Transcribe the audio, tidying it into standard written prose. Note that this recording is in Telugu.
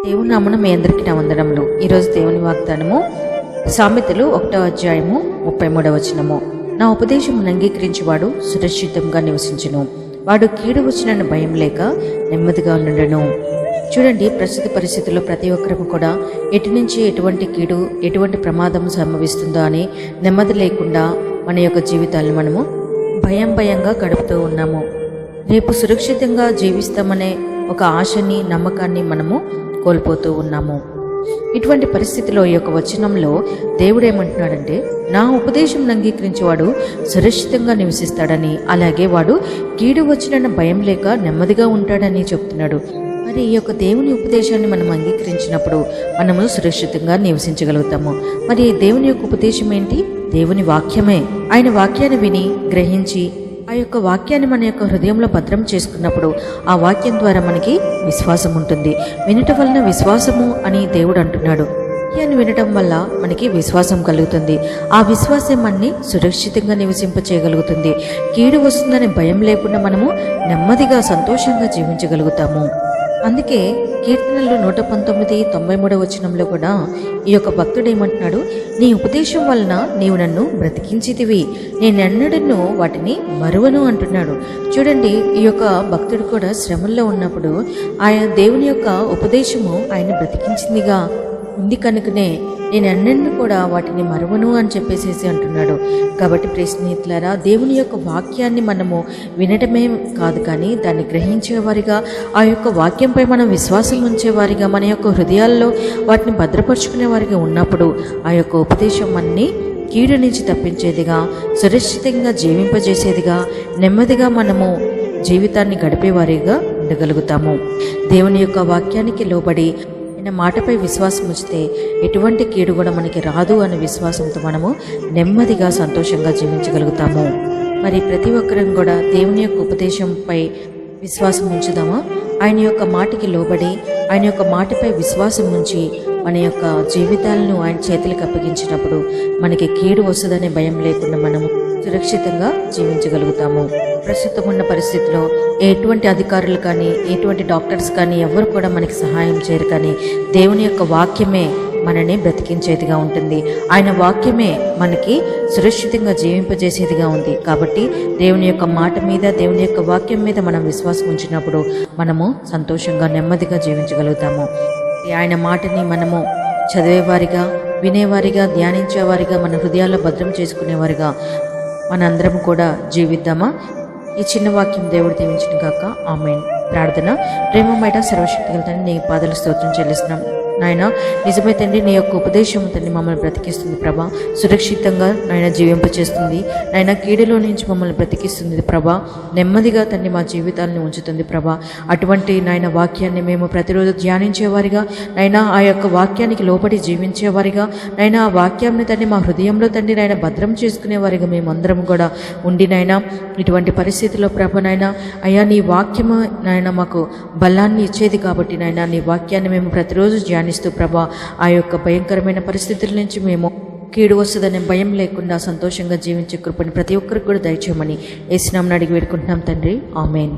దేవుని నామమున మీ అందరికీ నా వందనములు. ఈరోజు దేవుని వాగ్దానము సామెతలు 1వ అధ్యాయము 33వ వచనము. నా ఉపదేశమును అంగీకరించువాడు సురక్షితంగా నివసించును, వాడు కీడు వచ్చినన్న భయం లేక నెమ్మదిగా ఉండను. చూడండి, ప్రస్తుత పరిస్థితుల్లో ప్రతి ఒక్కరము కూడా ఎటు నుంచి ఎటువంటి కీడు, ఎటువంటి ప్రమాదం సంభవిస్తుందో అని నెమ్మది లేకుండా మన యొక్క జీవితాలను మనము భయంగా గడుపుతూ ఉన్నాము. రేపు సురక్షితంగా జీవిస్తామనే ఒక ఆశని, నమ్మకాన్ని మనము కోల్పోతూ ఉన్నాము. ఇటువంటి పరిస్థితిలో ఈ యొక్క వచనంలో దేవుడు ఏమంటున్నాడంటే, నా ఉపదేశం అంగీకరించేవాడు సురక్షితంగా నివసిస్తాడని, అలాగే వాడు కీడు వచ్చిన భయం లేక నెమ్మదిగా ఉంటాడని చెప్తున్నాడు. మరి ఈ యొక్క దేవుని ఉపదేశాన్ని మనం అంగీకరించినప్పుడు మనము సురక్షితంగా నివసించగలుగుతాము. మరి దేవుని యొక్క ఉపదేశం ఏంటి? దేవుని వాక్యమే. ఆయన వాక్యాన్ని విని గ్రహించి ఆ యొక్క వాక్యాన్ని మన యొక్క హృదయంలో భద్రం చేసుకున్నప్పుడు ఆ వాక్యం ద్వారా మనకి విశ్వాసం ఉంటుంది. వినటం వలన విశ్వాసము అని దేవుడు అంటున్నాడు. వాక్యాన్ని వినటం వల్ల మనకి విశ్వాసం కలుగుతుంది. ఆ విశ్వాసం మనని సురక్షితంగా నివసింపచేయగలుగుతుంది. కీడు వస్తుందనే భయం లేకుండా మనము నెమ్మదిగా సంతోషంగా జీవించగలుగుతాము. అందుకే కీర్తనలు 119:93 వచనంలో కూడా ఈ యొక్క భక్తుడు ఏమంటున్నాడు, నీ ఉపదేశం వలన నీవు నన్ను బ్రతికించితివి, నేనెన్నడూ వాటిని మరువను అంటున్నాడు. చూడండి, ఈ యొక్క భక్తుడు కూడా శ్రమల్లో ఉన్నప్పుడు ఆయన దేవుని యొక్క ఉపదేశము ఆయన బ్రతికించిందిగా ఉంది కనుకనే నేనెన్నడూ కూడా వాటిని మరువను అని చెప్పేసి అంటున్నాడు. కాబట్టి ప్రియ స్నేహితులారా, దేవుని యొక్క వాక్యాన్ని మనము వినటమే కాదు, కానీ దాన్ని గ్రహించేవారిగా, ఆ యొక్క వాక్యంపై మనం విశ్వాసం ఉంచేవారిగా, మన యొక్క హృదయాల్లో వాటిని భద్రపరుచుకునే వారిగా ఉన్నప్పుడు ఆ యొక్క ఉపదేశం మనని కీడు నుంచి తప్పించేదిగా, సురక్షితంగా జీవింపజేసేదిగా, నెమ్మదిగా మనము జీవితాన్ని గడిపేవారిగా ఉండగలుగుతాము. దేవుని యొక్క వాక్యానికి లోబడి మాటపై విశ్వాసం ఉంచితే ఎటువంటి కీడు కూడా మనకి రాదు అనే విశ్వాసంతో మనము నెమ్మదిగా సంతోషంగా జీవించగలుగుతాము. మరి ప్రతి ఒక్కరం కూడా దేవుని యొక్క ఉపదేశంపై విశ్వాసం ఉంచుదామా? ఆయన యొక్క మాటకి లోబడి, ఆయన యొక్క మాటపై విశ్వాసం ఉంచి మన యొక్క జీవితాలను ఆయన చేతులకు అప్పగించినప్పుడు మనకి కీడు వస్తుందనే భయం లేకుండా మనము సురక్షితంగా జీవించగలుగుతాము. ప్రస్తుతం ఉన్న పరిస్థితిలో ఎటువంటి అధికారులు కానీ, ఎటువంటి డాక్టర్స్ కానీ ఎవరు కూడా మనకి సహాయం చేయరు, కానీ దేవుని యొక్క వాక్యమే మనని బ్రతికించేదిగా ఉంటుంది. ఆయన వాక్యమే మనకి సురక్షితంగా జీవింపజేసేదిగా ఉంది. కాబట్టి దేవుని యొక్క మాట మీద, దేవుని యొక్క వాక్యం మీద మనం విశ్వాసం ఉంచినప్పుడు మనము సంతోషంగా నెమ్మదిగా జీవించగలుగుతాము. ఆయన మాటని మనము చదివేవారిగా, వినేవారిగా, ధ్యానించేవారిగా, మన హృదయాల్లో భద్రం చేసుకునేవారిగా మనందరం కూడా జీవిద్దామా? ఈ చిన్న వాక్యం దేవుడు దీవించిన గాక. ఆమేన్. ప్రార్థన. ప్రేమమైన సర్వశక్తి గల నీ పాదాల స్తోత్రం చెల్లిస్తున్నాం నాయన. నిజమే తండ్రి, నీ యొక్క ఉపదేశం తండ్రి మమ్మల్ని బ్రతికిస్తుంది ప్రభా. సురక్షితంగా నాయన జీవింపచేస్తుంది నాయన. కీడులో నుంచి మమ్మల్ని బ్రతికిస్తుంది ప్రభా. నెమ్మదిగా తండ్రి మా జీవితాలను ఉంచుతుంది ప్రభా. అటువంటి నాయన వాక్యాన్ని మేము ప్రతిరోజు ధ్యానించేవారిగా, నాయన ఆ యొక్క వాక్యానికి లోబడి జీవించేవారిగా, నాయన ఆ వాక్యాన్ని తండ్రి మా హృదయంలో తండ్రి నాయన భద్రం చేసుకునేవారిగా మేమందరం కూడా ఉండి నాయన, ఇటువంటి పరిస్థితుల్లో ప్రభ నాయన, అయ్యా నీ వాక్యము నాయన మాకు బలాన్ని ఇచ్చేది కాబట్టి నాయన, నీ వాక్యాన్ని మేము ప్రతిరోజు ధ్యానిస్తూ ప్రభా ఆ యొక్క భయంకరమైన పరిస్థితుల నుంచి మేము కీడు వస్తుందనే భయం లేకుండా సంతోషంగా జీవించే కృపని ప్రతి ఒక్కరికి కూడా దయచేయమని యేసు నామమున అడిగి వేడుకుంటున్నాం తండ్రి. ఆమేన్.